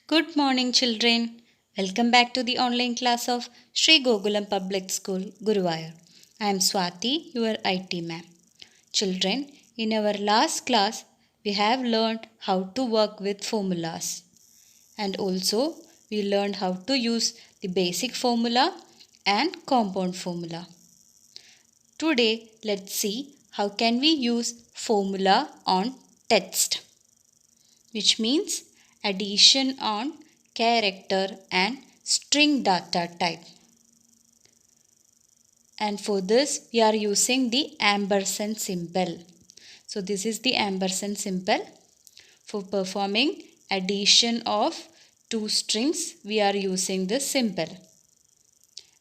Good morning, children. Welcome back to the online class of Sri Gokulam Public School, Guruvayur. I am Swati, your IT ma'am. Children, in our last class, we have learned how to work with formulas. And also, we learned how to use the basic formula and compound formula. Today, let's see how can we use formula on text, which means addition on character and string data type. And for this we are using the ampersand symbol. So this is the ampersand symbol. For performing addition of two strings we are using this symbol.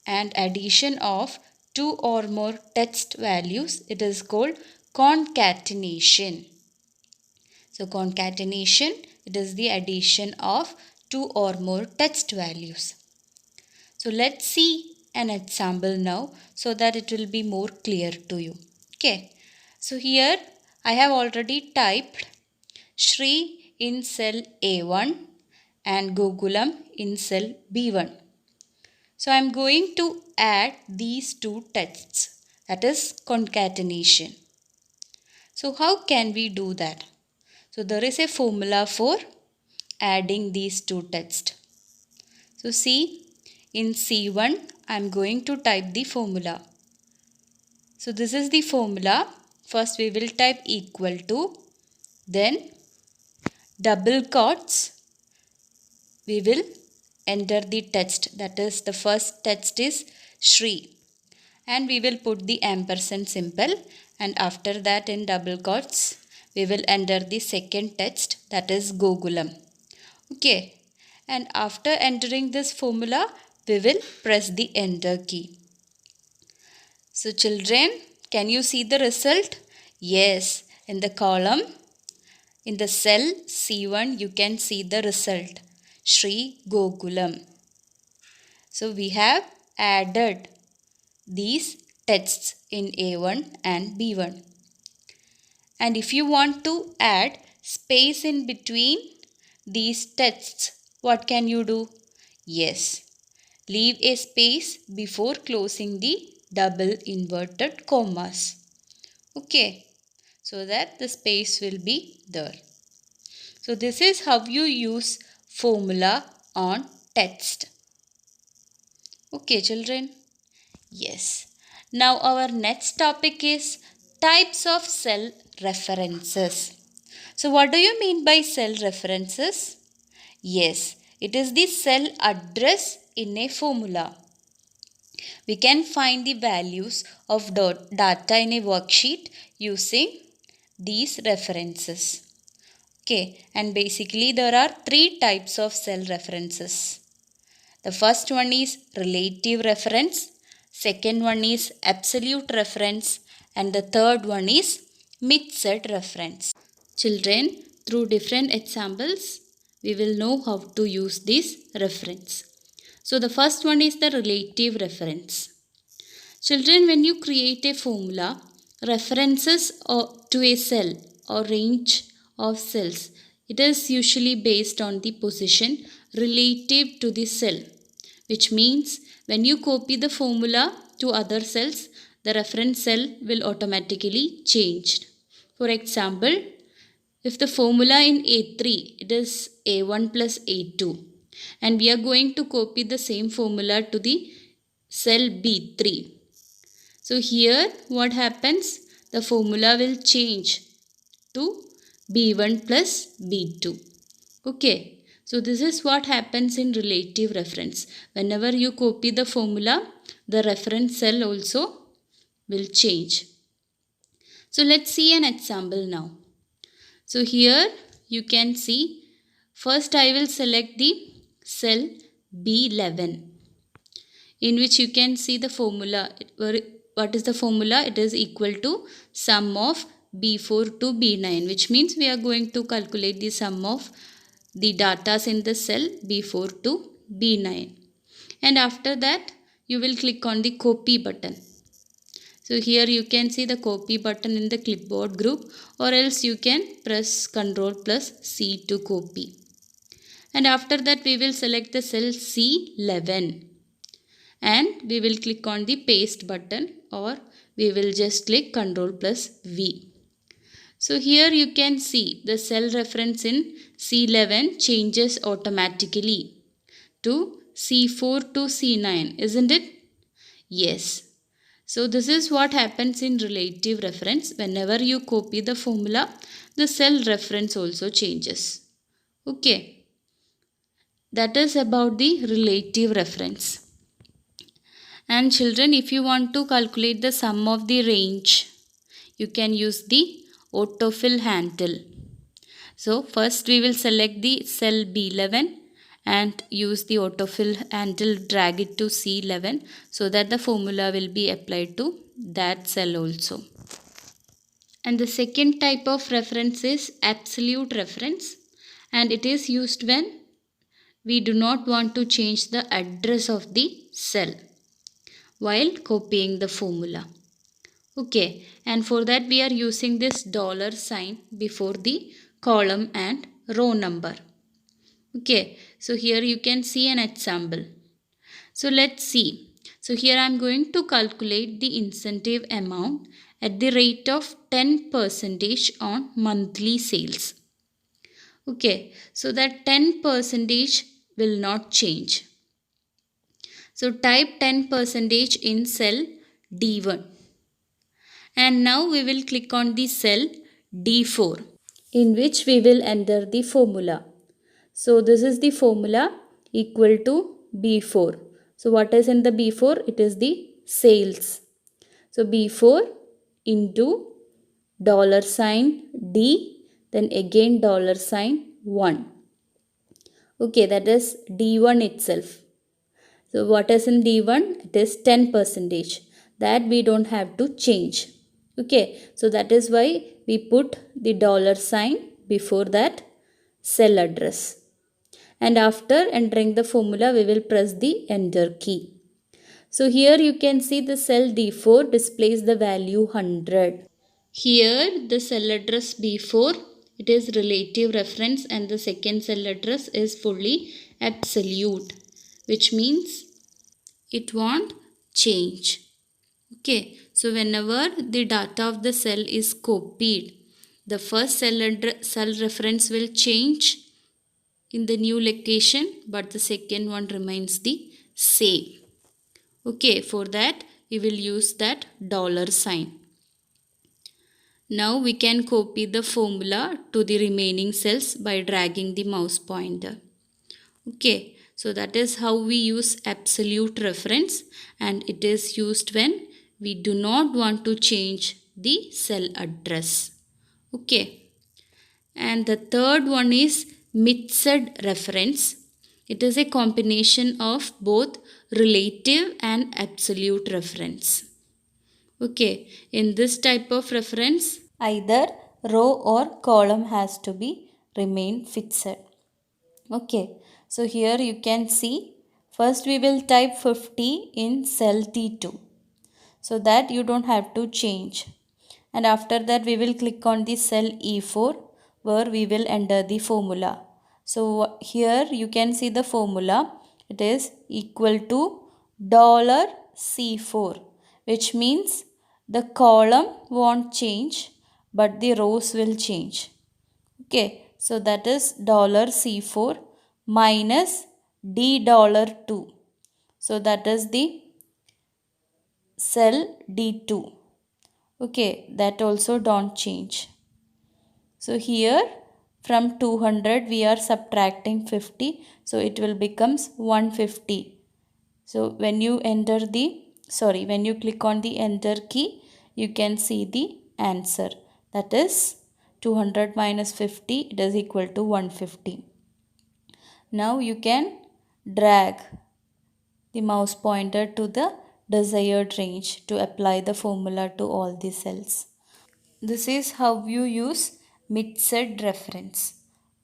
And addition of two or more text values, it is called concatenation. So concatenation, it is the addition of two or more text values. So let's see an example now so that it will be more clear to you. Okay. So here I have already typed Shri in cell A1 and Gokulam in cell B1. So I am going to add these two texts, that is concatenation. So how can we do that? So there is a formula for adding these two texts. So see, in C1 I am going to type the formula. So this is the formula. First we will type equal to, then double quotes, we will enter the text, that is the first text is Shri, and we will put the ampersand symbol, and after that in double quotes we will enter the second text, that is Gokulam. Okay, and after entering this formula we will press the enter key. So children, can you see the result? Yes, in the column, in the cell C1 you can see the result, Shri Gokulam. So we have added these texts in A1 and B1. And if you want to add space in between these texts, what can you do? Yes, leave a space before closing the double inverted commas. Okay, so that the space will be there. So this is how you use formula on text. Okay, children. Yes. Now our next topic is types of cell references. So what do you mean by cell references? Yes, it is the cell address in a formula. We can find the values of data in a worksheet using these references. Okay, and basically there are three types of cell references. The first one is relative reference, second one is absolute reference, and the third one is mixed reference. Children, through different examples, we will know how to use this reference. So the first one is the relative reference. Children, when you create a formula, references to a cell or range of cells, it is usually based on the position relative to the cell, which means when you copy the formula to other cells, the reference cell will automatically change. For example, if the formula in A3, it is A1 plus A2, and we are going to copy the same formula to the cell B3. So here what happens? The formula will change to B1 plus B2. Okay. So this is what happens in relative reference. Whenever you copy the formula, the reference cell also will change. So let's see an example now. So here you can see, first I will select the cell B11, in which you can see the formula. What is the formula? It is equal to sum of B4 to B9, which means we are going to calculate the sum of the datas in the cell B4 to B9. And after that, you will click on the copy button. So here you can see the copy button in the clipboard group, or else you can press Ctrl plus C to copy. And after that we will select the cell C11 and we will click on the paste button, or we will just click Ctrl plus V. So here you can see the cell reference in C11 changes automatically to C4 to C9, isn't it? Yes. So this is what happens in relative reference. Whenever you copy the formula, the cell reference also changes. Okay. That is about the relative reference. And children, if you want to calculate the sum of the range, you can use the autofill handle. So first we will select the cell B11 and use the autofill handle, drag it to C11 so that the formula will be applied to that cell also. And the second type of reference is absolute reference, and it is used when we do not want to change the address of the cell while copying the formula. Okay, and for that we are using this dollar sign before the column and row number. Okay, so here you can see an example. So let's see. So here I am going to calculate the incentive amount at the rate of 10% on monthly sales. Okay, so that 10% will not change. So type 10% in cell D1. And now we will click on the cell D4, in which we will enter the formula. So this is the formula equal to B4. So what is in the B4? It is the sales. So B4 into dollar sign D, then again dollar sign 1. Okay, that is D1 itself. So what is in D1? It is 10%. That we don't have to change. Okay, so that is why we put the dollar sign before that cell address. And after entering the formula, we will press the enter key. So here you can see the cell D4 displays the value 100. Here the cell address B4, it is relative reference, and the second cell address is fully absolute, which means it won't change. Okay, so whenever the data of the cell is copied, the first cell reference will change in the new location, but the second one remains the same. Okay, for that we will use that dollar sign. Now we can copy the formula to the remaining cells by dragging the mouse pointer. Okay, so that is how we use absolute reference, and it is used when we do not want to change the cell address. Okay, and the third one is mixed reference. It is a combination of both relative and absolute reference. Okay, in this type of reference, either row or column has to be remain fixed. Okay, so here you can see, first we will type 50 in cell T2, so that you don't have to change. And after that we will click on the cell E4 where we will enter the formula. So here you can see the formula, it is equal to $C4, which means the column won't change but the rows will change. Okay, so that is $C4 minus $2. So that is the cell D2. Okay, that also don't change. So here from 200 we are subtracting 50. So it will becomes 150. So when you when you click on the enter key, you can see the answer. That is 200 minus 50, it is equal to 150. Now you can drag the mouse pointer to the desired range to apply the formula to all the cells. This is how you use mixed reference.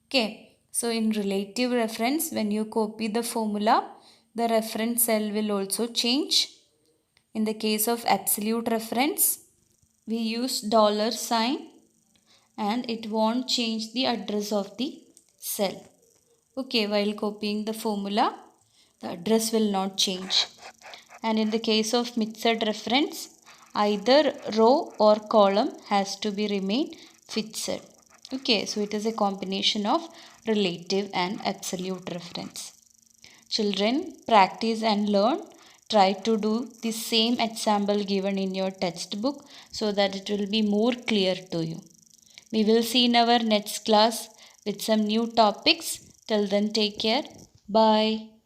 Okay, so in relative reference, when you copy the formula, the reference cell will also change. In the case of absolute reference, we use dollar sign and it won't change the address of the cell. Okay, while copying the formula, the address will not change. And in the case of mixed reference, either row or column has to be remain fixed. Okay, so it is a combination of relative and absolute reference. Children, practice and learn. Try to do the same example given in your textbook so that it will be more clear to you. We will see in our next class with some new topics. Till then, take care. Bye.